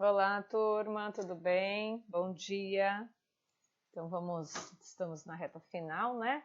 Olá, turma, tudo bem? Bom dia. Então estamos na reta final, né?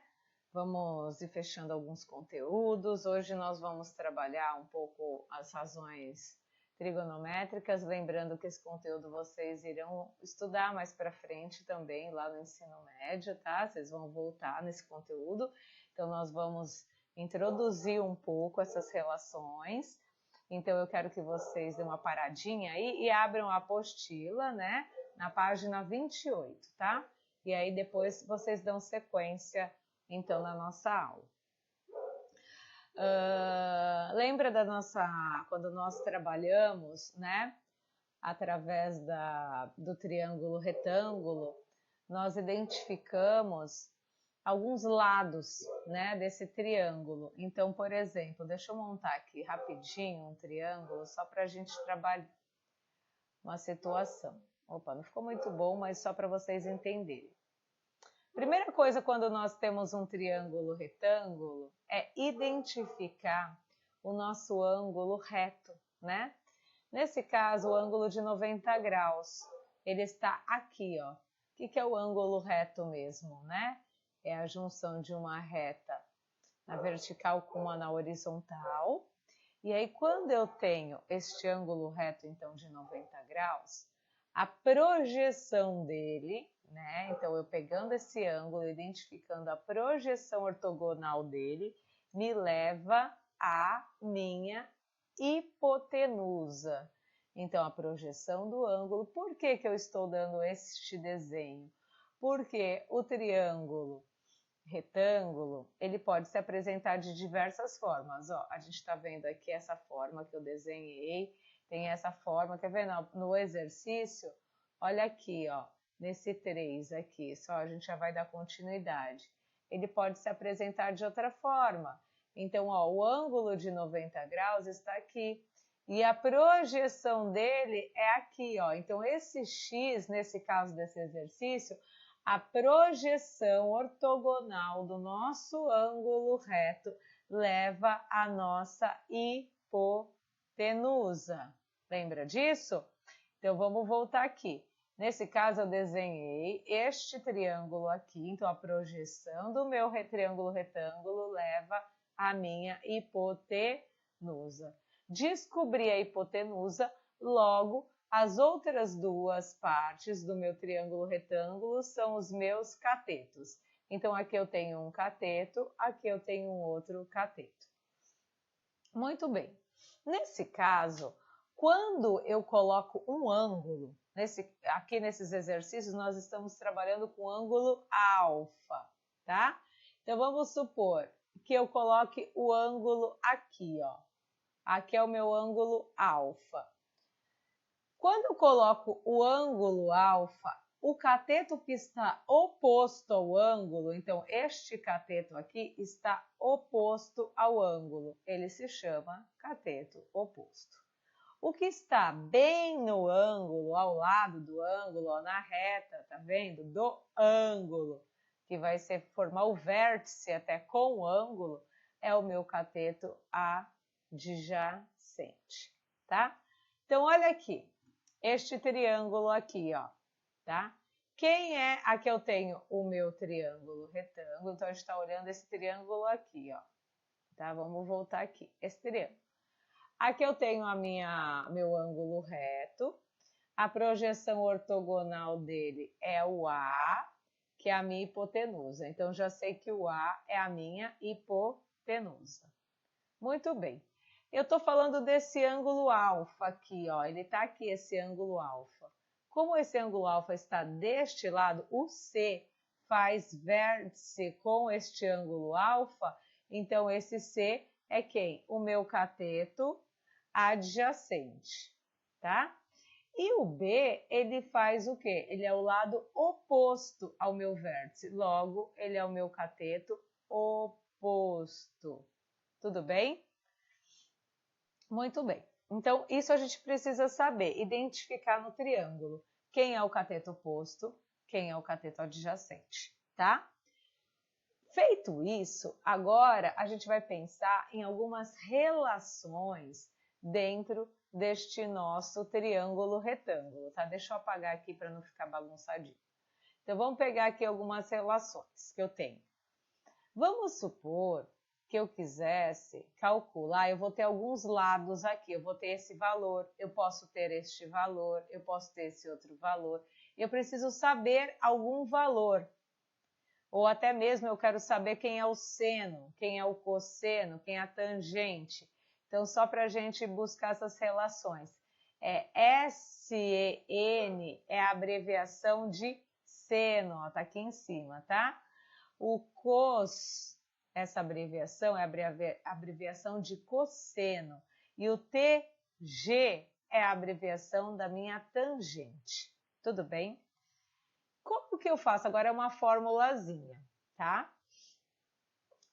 Vamos ir fechando alguns conteúdos. Hoje nós vamos trabalhar um pouco as razões trigonométricas, lembrando que esse conteúdo vocês irão estudar mais para frente também lá no ensino médio, tá? Vocês vão voltar nesse conteúdo. Então nós vamos introduzir um pouco essas relações. Então eu quero que vocês dêem uma paradinha aí e abram a apostila, né? Na página 28, tá? E aí depois vocês dão sequência, então, na nossa aula. Lembra quando nós trabalhamos, né? Através do triângulo retângulo, nós identificamos alguns lados, né, desse triângulo. Então, por exemplo, deixa eu montar aqui rapidinho um triângulo só para a gente trabalhar uma situação. Opa, não ficou muito bom, mas só para vocês entenderem. Primeira coisa quando nós temos um triângulo retângulo é identificar o nosso ângulo reto, né? Nesse caso, o ângulo de 90 graus, ele está aqui, ó. O que é o ângulo reto mesmo, né? É a junção de uma reta na vertical com uma na horizontal. E aí, quando eu tenho este ângulo reto, então, de 90 graus, a projeção dele, né? Então, eu pegando esse ângulo, identificando a projeção ortogonal dele, me leva à minha hipotenusa. Então, a projeção do ângulo. Por que eu estou dando este desenho? Porque o triângulo retângulo, ele pode se apresentar de diversas formas. Ó, a gente está vendo aqui essa forma que eu desenhei, tem essa forma, quer ver no exercício? Olha aqui, ó, nesse 3 aqui, só a gente já vai dar continuidade. Ele pode se apresentar de outra forma. Então, ó, o ângulo de 90 graus está aqui. E a projeção dele é aqui, ó. Então, esse x, nesse caso desse exercício, a projeção ortogonal do nosso ângulo reto leva à nossa hipotenusa. Lembra disso? Então, vamos voltar aqui. Nesse caso, eu desenhei este triângulo aqui. Então, a projeção do meu triângulo retângulo leva à minha hipotenusa. Descobri a hipotenusa, logo, as outras duas partes do meu triângulo retângulo são os meus catetos. Então, aqui eu tenho um cateto, aqui eu tenho um outro cateto. Muito bem. Nesse caso, quando eu coloco um ângulo, aqui nesses exercícios nós estamos trabalhando com ângulo alfa, tá? Então, vamos supor que eu coloque o ângulo aqui, ó. Aqui é o meu ângulo alfa. Quando eu coloco o ângulo alfa, o cateto que está oposto ao ângulo, então este cateto aqui está oposto ao ângulo, ele se chama cateto oposto. O que está bem no ângulo, ao lado do ângulo, ó, na reta, tá vendo? Do ângulo, que vai formar o vértice até com o ângulo, é o meu cateto adjacente, tá? Então, olha aqui. Este triângulo aqui, ó, tá? Quem é? Aqui eu tenho o meu triângulo retângulo, então a gente está olhando esse triângulo aqui, ó, tá? Vamos voltar aqui, esse triângulo. Aqui eu tenho meu ângulo reto, a projeção ortogonal dele é o A, que é a minha hipotenusa. Então, já sei que o A é a minha hipotenusa. Muito bem. Eu estou falando desse ângulo alfa aqui, ó. Ele está aqui, esse ângulo alfa. Como esse ângulo alfa está deste lado, o C faz vértice com este ângulo alfa, então esse C é quem? O meu cateto adjacente, tá? E o B, ele faz o quê? Ele é o lado oposto ao meu vértice, logo, ele é o meu cateto oposto. Tudo bem? Muito bem. Então, isso a gente precisa saber, identificar no triângulo quem é o cateto oposto, quem é o cateto adjacente, tá? Feito isso, agora a gente vai pensar em algumas relações dentro deste nosso triângulo retângulo, tá? Deixa eu apagar aqui para não ficar bagunçadinho. Então, vamos pegar aqui algumas relações que eu tenho. Vamos supor que eu quisesse calcular, eu vou ter alguns lados aqui, eu vou ter esse valor, eu posso ter este valor, eu posso ter esse outro valor. Eu preciso saber algum valor. Ou até mesmo eu quero saber quem é o seno, quem é o cosseno, quem é a tangente. Então, só para a gente buscar essas relações. SEN é a abreviação de seno, ó, tá aqui em cima, tá? O cos, essa abreviação é a abreviação de cosseno. E o TG é a abreviação da minha tangente. Tudo bem? Como que eu faço? Agora é uma formulazinha, tá?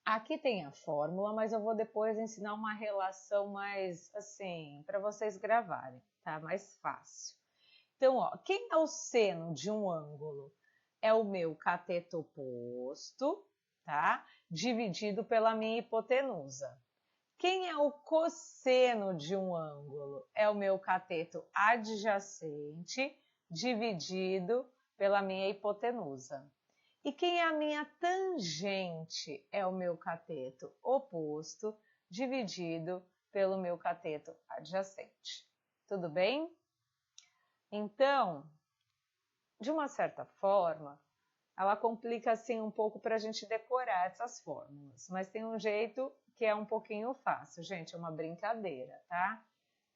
Aqui tem a fórmula, mas eu vou depois ensinar uma relação mais, assim, para vocês gravarem, tá? Mais fácil. Então, ó, quem é o seno de um ângulo? É o meu cateto oposto, tá? Dividido pela minha hipotenusa. Quem é o cosseno de um ângulo? É o meu cateto adjacente, dividido pela minha hipotenusa. E quem é a minha tangente? É o meu cateto oposto, dividido pelo meu cateto adjacente. Tudo bem? Então, de uma certa forma, ela complica assim um pouco para a gente decorar essas fórmulas, mas tem um jeito que é um pouquinho fácil, gente, é uma brincadeira, tá?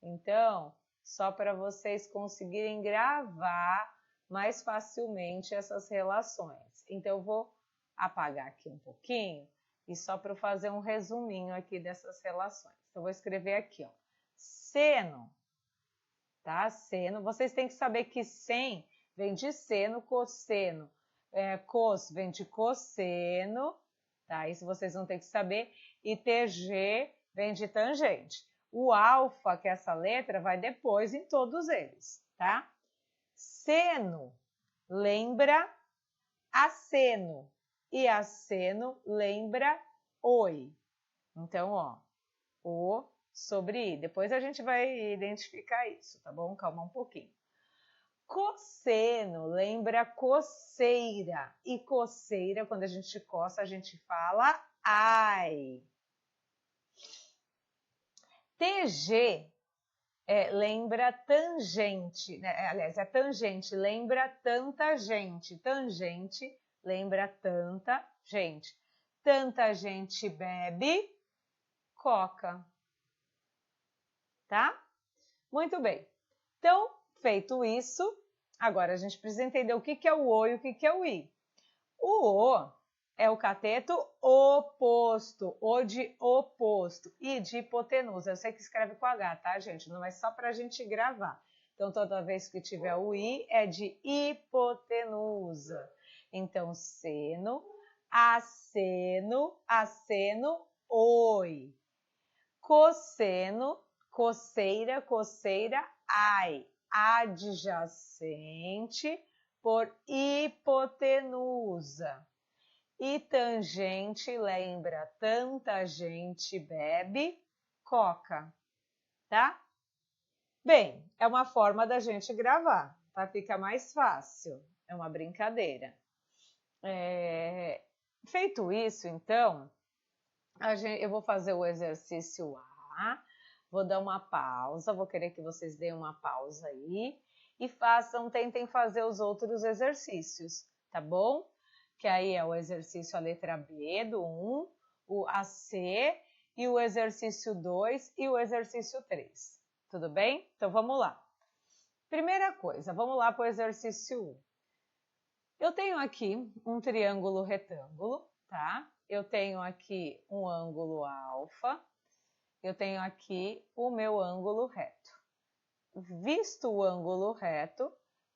Então, só para vocês conseguirem gravar mais facilmente essas relações. Então, eu vou apagar aqui um pouquinho e só para eu fazer um resuminho aqui dessas relações. Então, eu vou escrever aqui, ó, seno, tá? Seno, vocês têm que saber que sen vem de seno, cosseno. Cos vem de cosseno, tá? Isso vocês vão ter que saber. E TG vem de tangente. O alfa, que é essa letra, vai depois em todos eles, tá? Seno lembra aceno e aceno lembra oi. Então, ó, o sobre i. Depois a gente vai identificar isso, tá bom? Calma um pouquinho. Cosseno lembra coceira. E coceira, quando a gente coça, a gente fala ai. TG lembra tangente, né? Aliás, é tangente, lembra tanta gente. Tangente lembra tanta gente. Tanta gente bebe coca. Tá? Muito bem. Então, feito isso, agora a gente precisa entender o que é o O e o que é o I. O O é o cateto oposto, O de oposto, I de hipotenusa. Eu sei que escreve com H, tá, gente? Não é só para a gente gravar. Então, toda vez que tiver o I, é de hipotenusa. Então, seno, aceno, aceno, oi. Cosseno, coceira, coceira, ai. Adjacente por hipotenusa. E tangente lembra tanta gente bebe coca, tá? Bem, é uma forma da gente gravar, tá? Fica mais fácil, é uma brincadeira. Feito isso, então, eu vou fazer o exercício A, vou dar uma pausa, vou querer que vocês deem uma pausa aí e tentem fazer os outros exercícios, tá bom? Que aí é o exercício a letra B do 1, o AC e o exercício 2 e o exercício 3. Tudo bem? Então vamos lá. Primeira coisa, vamos lá para o exercício 1. Eu tenho aqui um triângulo retângulo, tá? Eu tenho aqui um ângulo alfa, eu tenho aqui o meu ângulo reto. Visto o ângulo reto,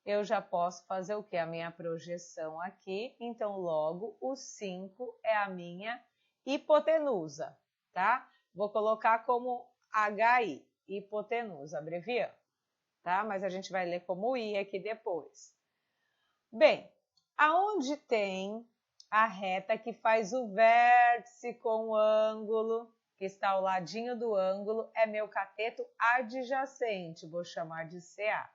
eu já posso fazer o que? A minha projeção aqui, então logo o 5 é a minha hipotenusa, tá? Vou colocar como HI, hipotenusa, abreviando, tá? Mas a gente vai ler como I aqui depois. Bem, aonde tem a reta que faz o vértice com o ângulo? que está ao ladinho do ângulo, é meu cateto adjacente, vou chamar de CA.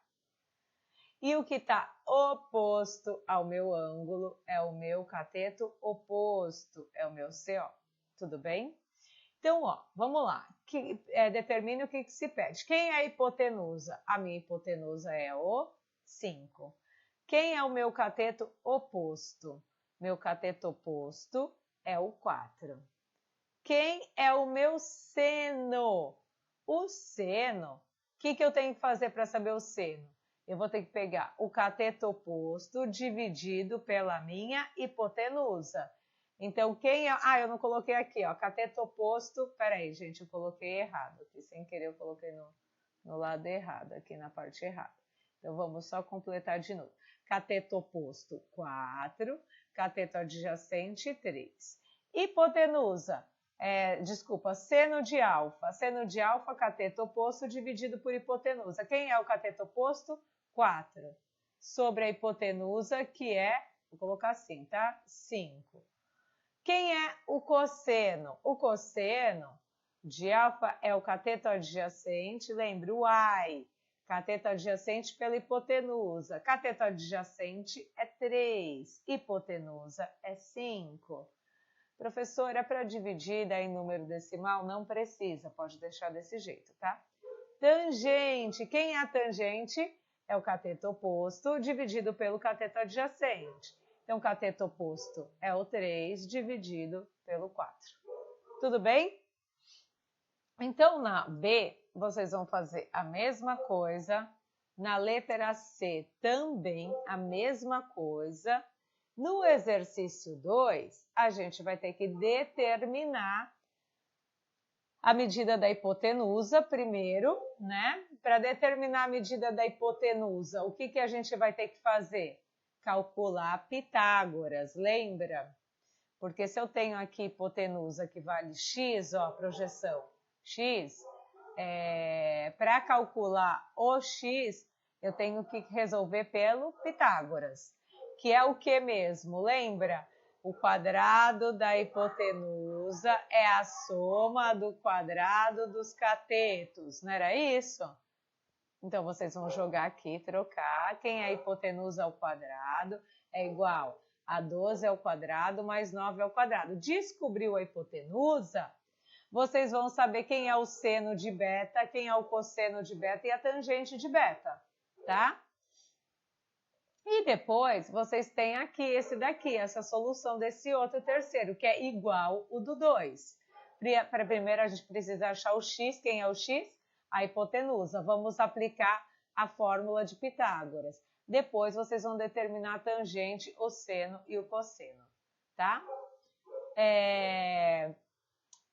E o que está oposto ao meu ângulo é o meu cateto oposto, é o meu CO. Tudo bem? Então, ó, vamos lá. Determine o que se pede. Quem é a hipotenusa? A minha hipotenusa é o 5. Quem é o meu cateto oposto? Meu cateto oposto é o 4. Quem é o meu seno? O seno. O que eu tenho que fazer para saber o seno? Eu vou ter que pegar o cateto oposto dividido pela minha hipotenusa. Então, quem é... Ah, eu não coloquei aqui, ó, cateto oposto... Peraí, gente, eu coloquei errado aqui, sem querer eu coloquei no lado errado, aqui na parte errada. Então, vamos só completar de novo. Cateto oposto, 4. Cateto adjacente, 3. Hipotenusa, seno de alfa. Seno de alfa, cateto oposto dividido por hipotenusa. Quem é o cateto oposto? 4. Sobre a hipotenusa, que é, vou colocar assim, tá? 5. Quem é o cosseno? O cosseno de alfa é o cateto adjacente, lembra, o I. Cateto adjacente pela hipotenusa. Cateto adjacente é 3, hipotenusa é 5. Professora, para dividir em número decimal, não precisa, pode deixar desse jeito, tá? Tangente, quem é a tangente? É o cateto oposto dividido pelo cateto adjacente. Então, cateto oposto é o 3 dividido pelo 4. Tudo bem? Então, na B, vocês vão fazer a mesma coisa. Na letra C, também a mesma coisa. No exercício 2, a gente vai ter que determinar a medida da hipotenusa primeiro, né? Para determinar a medida da hipotenusa, o que a gente vai ter que fazer? Calcular Pitágoras, lembra? Porque se eu tenho aqui hipotenusa que vale x, ó, a projeção x, para calcular o x, eu tenho que resolver pelo Pitágoras, que é o que mesmo? Lembra? O quadrado da hipotenusa é a soma do quadrado dos catetos, não era isso? Então, vocês vão jogar aqui, trocar. Quem é a hipotenusa ao quadrado é igual a 12 ao quadrado mais 9 ao quadrado. Descobriu a hipotenusa, vocês vão saber quem é o seno de beta, quem é o cosseno de beta e a tangente de beta, tá? E depois, vocês têm aqui esse daqui, essa solução desse outro terceiro, que é igual o do 2. Para primeiro, a gente precisa achar o x. Quem é o x? A hipotenusa. Vamos aplicar a fórmula de Pitágoras. Depois, vocês vão determinar a tangente, o seno e o cosseno, tá?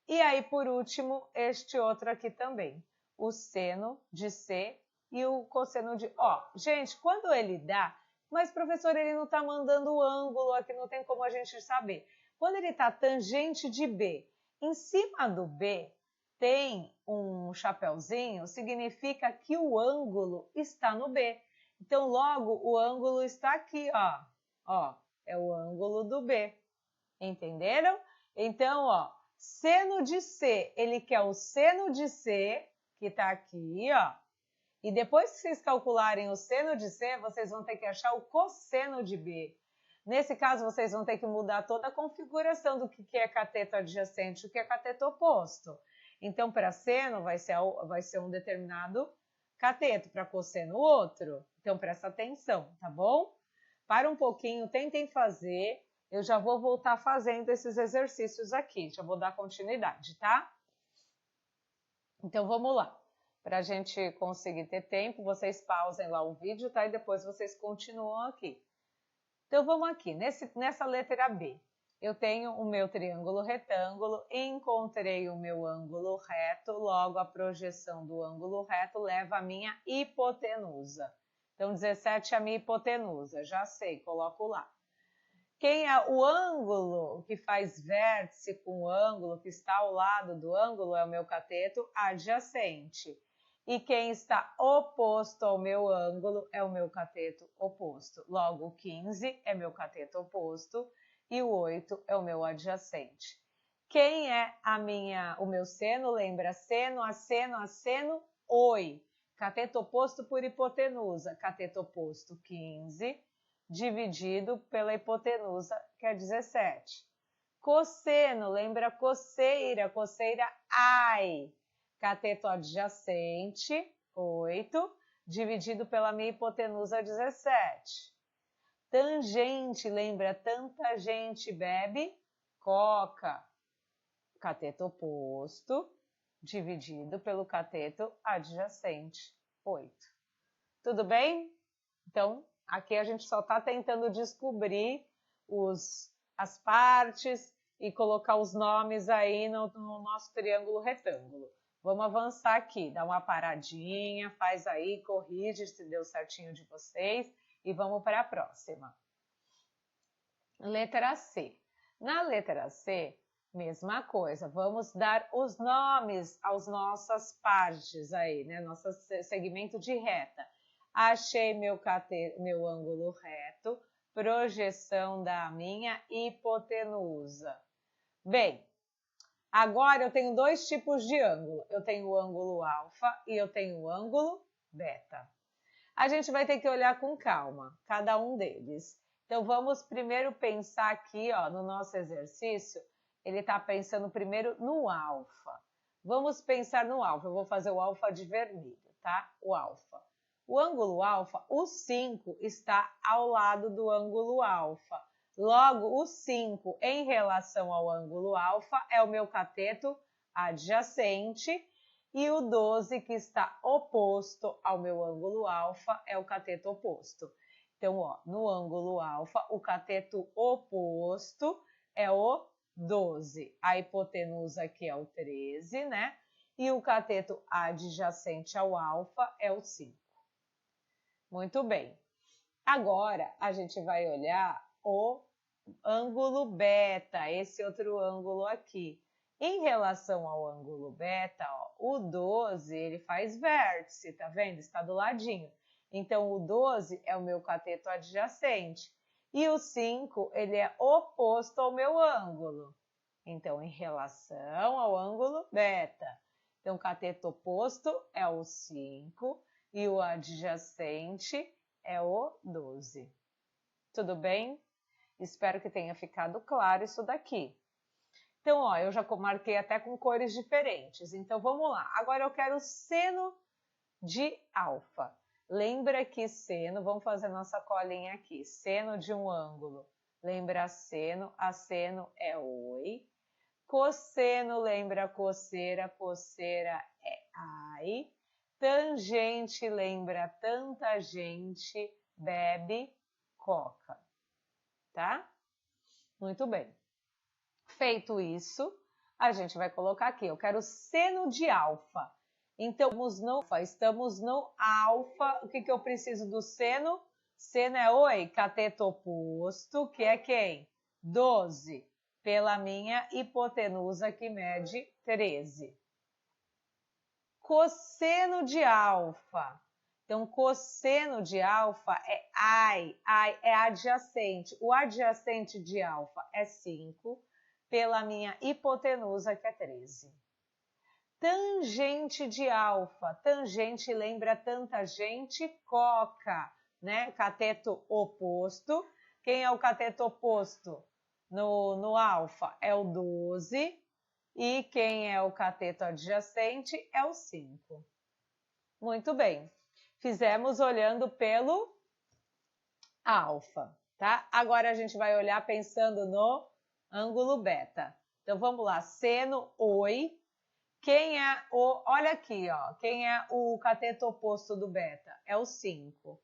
E aí, por último, este outro aqui também. O seno de C e o cosseno de... Ó, gente, quando ele dá... Mas, professor, ele não está mandando o ângulo aqui, não tem como a gente saber. Quando ele está tangente de B, em cima do B tem um chapeuzinho, significa que o ângulo está no B. Então, logo, o ângulo está aqui, ó. Ó, é o ângulo do B. Entenderam? Então, ó, seno de C, ele quer o seno de C, que está aqui, ó. E depois que vocês calcularem o seno de C, vocês vão ter que achar o cosseno de B. Nesse caso, vocês vão ter que mudar toda a configuração do que é cateto adjacente e o que é cateto oposto. Então, para seno, vai ser um determinado cateto, para cosseno, outro. Então, presta atenção, tá bom? Para um pouquinho, tentem fazer. Eu já vou voltar fazendo esses exercícios aqui. Já vou dar continuidade, tá? Então, vamos lá. Para a gente conseguir ter tempo, vocês pausem lá o vídeo, tá? E depois vocês continuam aqui. Então, vamos aqui. Nessa letra B, eu tenho o meu triângulo retângulo, encontrei o meu ângulo reto, logo a projeção do ângulo reto leva a minha hipotenusa. Então, 17 é a minha hipotenusa, já sei, coloco lá. Quem é o ângulo que faz vértice com o ângulo que está ao lado do ângulo é o meu cateto adjacente. E quem está oposto ao meu ângulo é o meu cateto oposto. Logo, o 15 é meu cateto oposto e o 8 é o meu adjacente. Quem é o meu seno? Lembra, seno, aceno, aceno, oi. Cateto oposto por hipotenusa. Cateto oposto, 15, dividido pela hipotenusa, que é 17. Cosseno, lembra coceira, coceira, ai. Cateto adjacente, 8, dividido pela minha hipotenusa, 17. Tangente, lembra tanta gente bebe coca. Cateto oposto, dividido pelo cateto adjacente, 8. Tudo bem? Então, aqui a gente só está tentando descobrir as partes e colocar os nomes aí no nosso triângulo retângulo. Vamos avançar aqui, dá uma paradinha, faz aí, corrige se deu certinho de vocês e vamos para a próxima. Letra C. Na letra C, mesma coisa, vamos dar os nomes às nossas partes aí, né? Nosso segmento de reta. Achei meu ângulo reto, projeção da minha hipotenusa. Bem, agora eu tenho dois tipos de ângulo. Eu tenho o ângulo alfa e eu tenho o ângulo beta. A gente vai ter que olhar com calma, cada um deles. Então, vamos primeiro pensar aqui, ó, no nosso exercício, ele está pensando primeiro no alfa. Vamos pensar no alfa, eu vou fazer o alfa de vermelho, tá? O alfa. O ângulo alfa, o 5 está ao lado do ângulo alfa. Logo, o 5 em relação ao ângulo alfa é o meu cateto adjacente e o 12 que está oposto ao meu ângulo alfa é o cateto oposto. Então, ó, no ângulo alfa, o cateto oposto é o 12. A hipotenusa aqui é o 13, né? E o cateto adjacente ao alfa é o 5. Muito bem. Agora, a gente vai olhar o ângulo beta, esse outro ângulo aqui. Em relação ao ângulo beta, ó, o 12, ele faz vértice, tá vendo? Está do ladinho. Então, o 12 é o meu cateto adjacente. E o 5, ele é oposto ao meu ângulo. Então, em relação ao ângulo beta. Então, o cateto oposto é o 5 e o adjacente é o 12. Tudo bem? Espero que tenha ficado claro isso daqui. Então, ó, eu já marquei até com cores diferentes. Então, vamos lá. Agora eu quero seno de alfa. Lembra que seno, vamos fazer nossa colinha aqui. Seno de um ângulo. Lembra seno, aceno é oi. Cosseno, lembra coceira, coceira é ai. Tangente, lembra tanta gente bebe coca. Tá? Muito bem. Feito isso, a gente vai colocar aqui, eu quero seno de alfa. Então, estamos no alfa, o que eu preciso do seno? Seno é oi, cateto oposto, que é quem? 12, pela minha hipotenusa que mede 13. Cosseno de alfa. Então, cosseno de alfa é ai é adjacente. O adjacente de alfa é 5, pela minha hipotenusa, que é 13. Tangente de alfa. Tangente lembra tanta gente, coca, né? Cateto oposto. Quem é o cateto oposto no alfa? É o 12. E quem é o cateto adjacente é o 5. Muito bem. Fizemos olhando pelo alfa, tá? Agora a gente vai olhar pensando no ângulo beta. Então, vamos lá. Seno, oi. Quem é o... Olha aqui, ó. Quem é o cateto oposto do beta? É o 5.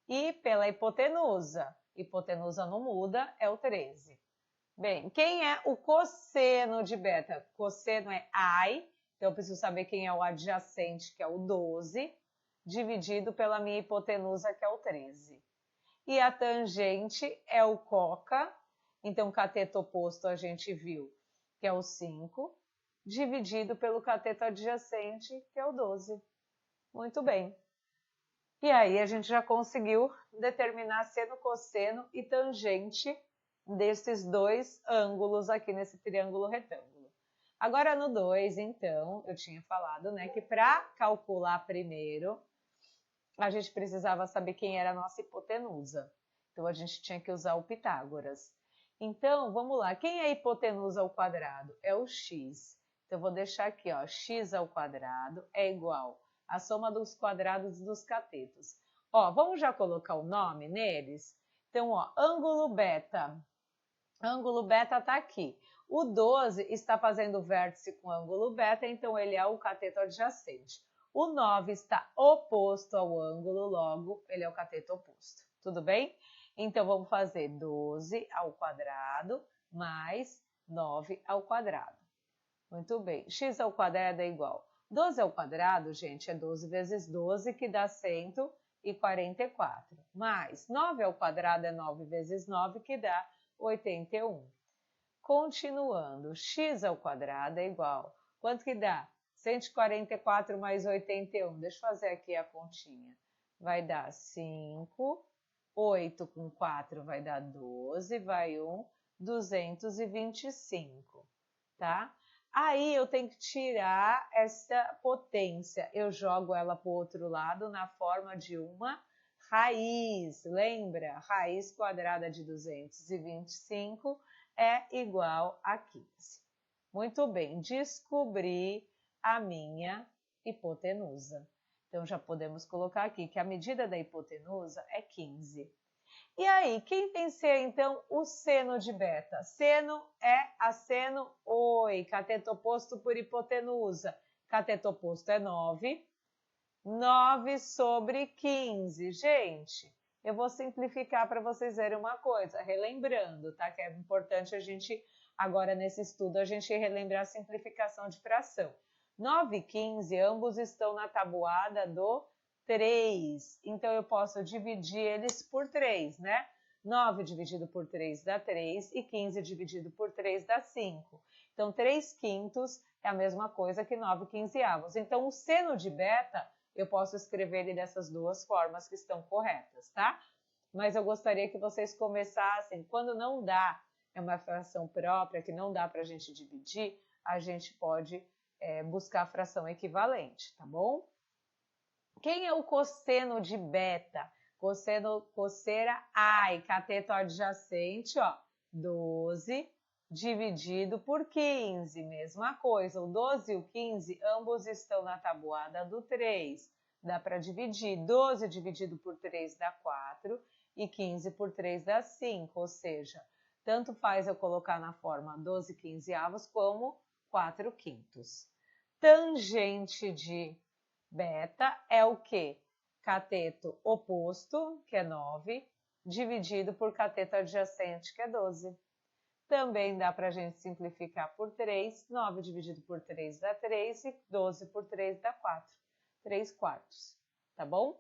E pela hipotenusa. Hipotenusa não muda, é o 13. Bem, quem é o cosseno de beta? Cosseno é ai. Então, eu preciso saber quem é o adjacente, que é o 12, dividido pela minha hipotenusa, que é o 13. E a tangente é o coca. Então, o cateto oposto a gente viu, que é o 5, dividido pelo cateto adjacente, que é o 12. Muito bem. E aí, a gente já conseguiu determinar seno, cosseno e tangente desses dois ângulos aqui nesse triângulo retângulo. Agora no 2, então, eu tinha falado, né, que para calcular primeiro, a gente precisava saber quem era a nossa hipotenusa. Então, a gente tinha que usar o Pitágoras. Então, vamos lá. Quem é a hipotenusa ao quadrado? É o x. Então, eu vou deixar aqui, ó, x ao quadrado é igual à soma dos quadrados dos catetos. Ó, vamos já colocar o nome neles? Então, ó, ângulo beta. Ângulo beta está aqui. O 12 está fazendo vértice com ângulo beta, então ele é o cateto adjacente. O 9 está oposto ao ângulo, logo ele é o cateto oposto. Tudo bem? Então, vamos fazer 12 ao quadrado mais 9 ao quadrado. Muito bem. X ao quadrado é igual. 12 ao quadrado, gente, é 12 vezes 12, que dá 144. Mais 9 ao quadrado é 9 vezes 9, que dá 81. Continuando, x ao quadrado é igual. Quanto que dá? 144 mais 81. Deixa eu fazer aqui a continha. Vai dar 5. 8 com 4 vai dar 12. Vai 1. 225. Tá? Aí eu tenho que tirar essa potência. Eu jogo ela para o outro lado na forma de uma raiz. Lembra? Raiz quadrada de 225 é igual a 15. Muito bem, descobri a minha hipotenusa. Então, já podemos colocar aqui que a medida da hipotenusa é 15. E aí, quem tem C, então? O seno de beta. Seno é asseno, oi, cateto oposto por hipotenusa. Cateto oposto é 9. 9 sobre 15. Gente, eu vou simplificar para vocês verem uma coisa, relembrando, tá? Que é importante a gente, agora nesse estudo, a gente relembrar a simplificação de fração. 9 e 15, ambos estão na tabuada do 3. Então, eu posso dividir eles por 3, né? 9 dividido por 3 dá 3 e 15 dividido por 3 dá 5. Então, 3 quintos é a mesma coisa que 9 quinzeavos. Então, o seno de beta, eu posso escrever ele dessas duas formas que estão corretas, tá? Mas eu gostaria que vocês começassem, quando não dá, é uma fração própria, que não dá para a gente dividir, a gente pode buscar a fração equivalente, tá bom? Quem é o cosseno de beta? Coceira ai, cateto adjacente, ó, 12 dividido por 15, mesma coisa. O 12 e o 15, ambos estão na tabuada do 3. Dá para dividir. 12 dividido por 3 dá 4 e 15 por 3 dá 5, ou seja, tanto faz eu colocar na forma 12 quinzeavos como 4 quintos. Tangente de beta é o quê? Cateto oposto, que é 9, dividido por cateto adjacente, que é 12. Também dá para a gente simplificar por 3. 9 dividido por 3 dá 3 e 12 por 3 dá 4. 3 quartos, tá bom?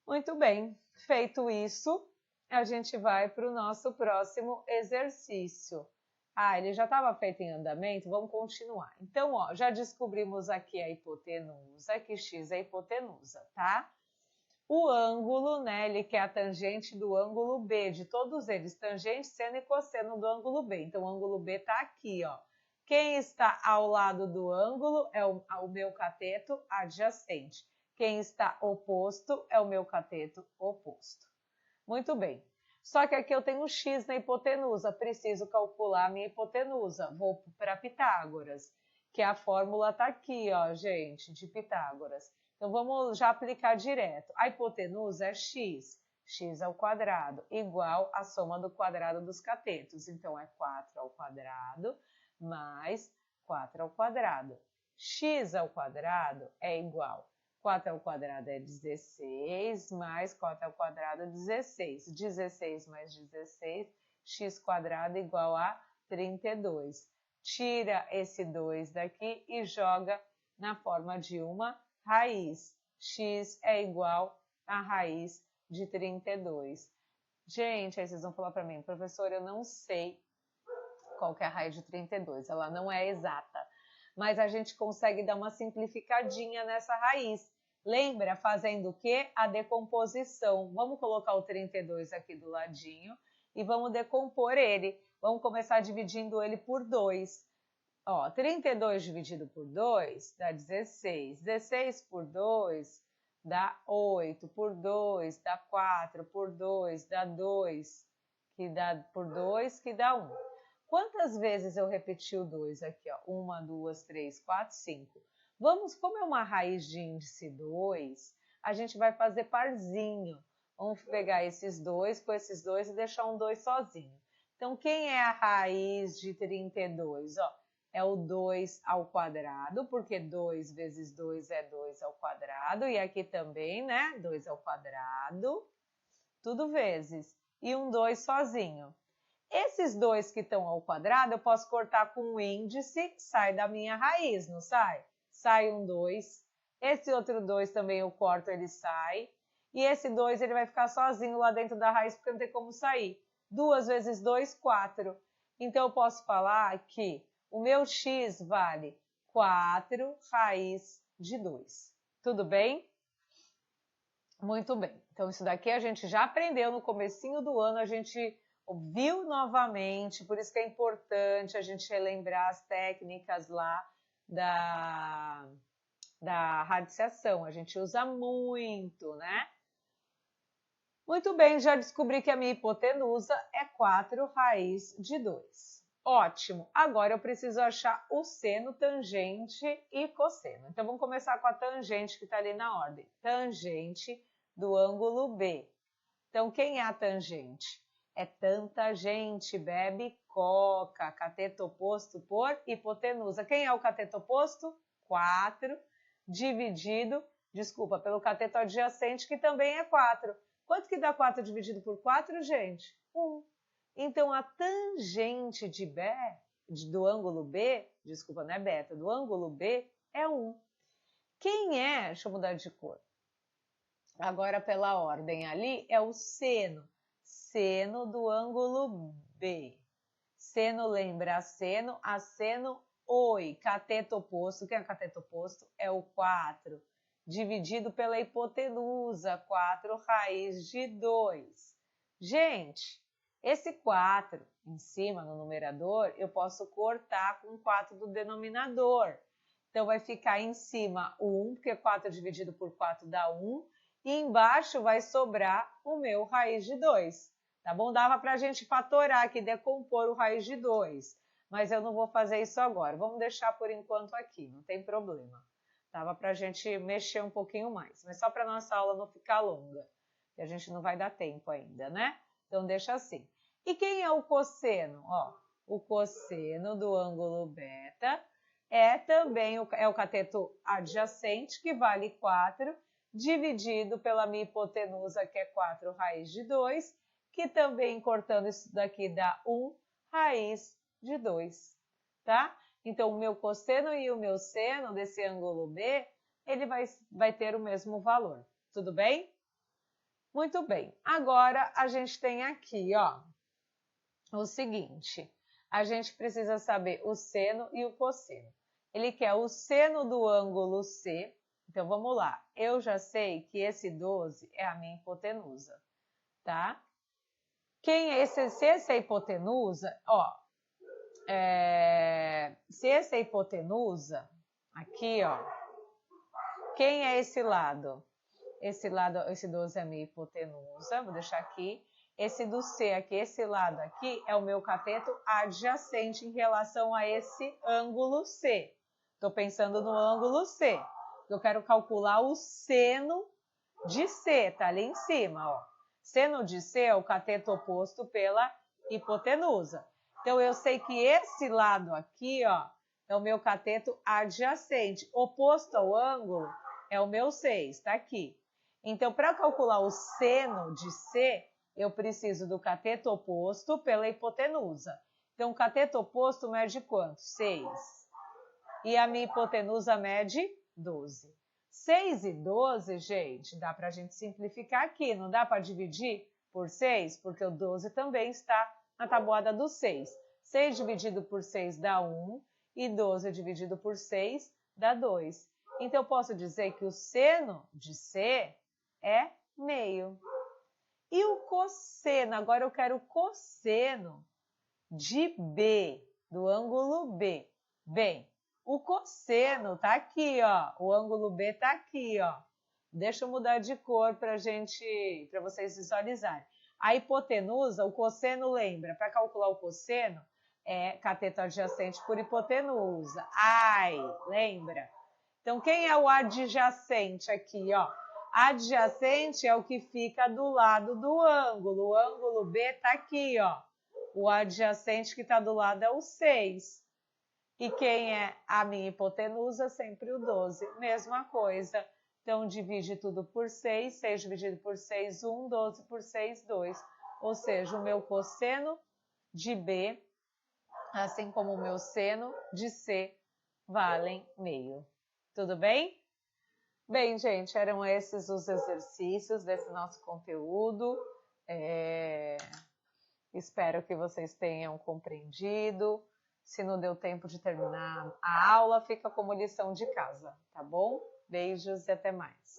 Muito bem. Feito isso, a gente vai para o nosso próximo exercício. Ah, ele já estava feito em andamento, vamos continuar. Então, ó, já descobrimos aqui a hipotenusa, que x é a hipotenusa, tá? O ângulo, né, ele quer a tangente do ângulo B, de todos eles, tangente, seno e cosseno do ângulo B. Então, o ângulo B está aqui, ó. Quem está ao lado do ângulo é o meu cateto adjacente. Quem está oposto é o meu cateto oposto. Muito bem. Só que aqui eu tenho x na hipotenusa, preciso calcular a minha hipotenusa. Vou para Pitágoras, que a fórmula está aqui, ó, gente, de Pitágoras. Então, vamos já aplicar direto. A hipotenusa é x, x ao quadrado, igual à soma do quadrado dos catetos. Então, é 4 ao quadrado mais 4 ao quadrado. X ao quadrado é igual 4 ao quadrado é 16, mais 4 ao quadrado é 16. 16 mais 16, x quadrado igual a 32. Tira esse 2 daqui e joga na forma de uma raiz. X é igual a raiz de 32. Gente, aí vocês vão falar para mim, professor, eu não sei qual que é a raiz de 32. Ela não é exata. Mas a gente consegue dar uma simplificadinha nessa raiz. Lembra fazendo o quê? A decomposição. Vamos colocar o 32 aqui do ladinho e vamos decompor ele. Vamos começar dividindo ele por 2. Ó, 32 dividido por 2 dá 16. 16 por 2 dá 8. Por 2 dá 4. Por 2 dá 2. Que dá por 2, que dá 1. Quantas vezes eu repeti o 2 aqui? Ó? 1, 2, 3, 4, 5. Vamos, como é uma raiz de índice 2, a gente vai fazer parzinho. Vamos pegar esses dois com esses dois e deixar um 2 sozinho. Então, quem é a raiz de 32? Ó, é o 2 ao quadrado, porque 2 vezes 2 é 2 ao quadrado. E aqui também, né? 2 ao quadrado, tudo vezes. E um 2 sozinho. Esses dois que estão ao quadrado, eu posso cortar com o índice, sai da minha raiz, não sai? Sai um 2. Esse outro 2 também eu corto, ele sai. E esse 2 ele vai ficar sozinho lá dentro da raiz, porque não tem como sair. 2 vezes 2, 4. Então, eu posso falar que o meu x vale 4 raiz de 2. Tudo bem? Muito bem. Então, isso daqui a gente já aprendeu no comecinho do ano, a gente viu novamente, por isso que é importante a gente relembrar as técnicas lá da radiciação. A gente usa muito, né? Muito bem, já descobri que a minha hipotenusa é 4 raiz de 2. Ótimo! Agora eu preciso achar o seno, tangente e cosseno. Então, vamos começar com a tangente que está ali na ordem. Tangente do ângulo B. Então, quem é a tangente? É tanta gente, bebe coca, cateto oposto por hipotenusa. Quem é o cateto oposto? 4 dividido, pelo cateto adjacente, que também é 4. Quanto que dá 4 dividido por 4, gente? 1. Então, a tangente de B, do ângulo B, não é beta, do ângulo B é 1. Quem é, deixa eu mudar de cor, agora pela ordem ali, é o seno. Seno do ângulo B. Seno lembra aceno, oi. Cateto oposto, quem é o cateto oposto? É o 4, dividido pela hipotenusa, 4 raiz de 2. Gente, esse 4 em cima, no numerador, eu posso cortar com 4 do denominador. Então, vai ficar em cima 1, porque 4 dividido por 4 dá 1, e embaixo vai sobrar o meu raiz de 2. Tá bom? Dava para a gente fatorar aqui, decompor o raiz de 2, mas eu não vou fazer isso agora. Vamos deixar por enquanto aqui, não tem problema. Dava para a gente mexer um pouquinho mais, mas só para nossa aula não ficar longa, que a gente não vai dar tempo ainda, né? Então, deixa assim. E quem é o cosseno? Ó, o cosseno do ângulo beta é também o cateto adjacente, que vale 4, dividido pela minha hipotenusa, que é 4 raiz de 2, que também, cortando isso daqui, dá 1 raiz de 2, tá? Então, o meu cosseno e o meu seno desse ângulo B, ele vai ter o mesmo valor, tudo bem? Muito bem. Agora, a gente tem aqui, ó, o seguinte, a gente precisa saber o seno e o cosseno. Ele quer o seno do ângulo C, então vamos lá. Eu já sei que esse 12 é a minha hipotenusa, tá? Se essa é a hipotenusa, ó, se essa é a hipotenusa, aqui, ó, quem é esse lado? Esse 12 é a minha hipotenusa, vou deixar aqui. Esse do C aqui, esse lado aqui, é o meu cateto adjacente em relação a esse ângulo C. Estou pensando no ângulo C. Eu quero calcular o seno de C, tá ali em cima, ó. Seno de C é o cateto oposto pela hipotenusa. Então, eu sei que esse lado aqui, ó, é o meu cateto adjacente. Oposto ao ângulo é o meu 6, tá aqui. Então, para calcular o seno de C, eu preciso do cateto oposto pela hipotenusa. Então, o cateto oposto mede quanto? 6. E a minha hipotenusa mede 12. 6 e 12, gente, dá para a gente simplificar aqui. Não dá para dividir por 6? Porque o 12 também está na tabuada do 6. 6 dividido por 6 dá 1 e 12 dividido por 6 dá 2. Então, eu posso dizer que o seno de C é meio. E o cosseno? Agora eu quero o cosseno de B, do ângulo B. Bem, o cosseno tá aqui, ó. O ângulo B tá aqui, ó. Deixa eu mudar de cor para vocês visualizarem. A hipotenusa, o cosseno lembra, para calcular o cosseno, é cateto adjacente por hipotenusa. Ai, lembra? Então, quem é o adjacente aqui, ó? Adjacente é o que fica do lado do ângulo. O ângulo B está aqui, ó. O adjacente que está do lado é o 6. E quem é a minha hipotenusa? Sempre o 12. Mesma coisa. Então, divide tudo por 6. 6 dividido por 6, 1. 12 por 6, 2. Ou seja, o meu cosseno de B, assim como o meu seno de C, valem meio. Tudo bem? Bem, gente, eram esses os exercícios desse nosso conteúdo. Espero que vocês tenham compreendido. Se não deu tempo de terminar a aula, fica como lição de casa, tá bom? Beijos e até mais.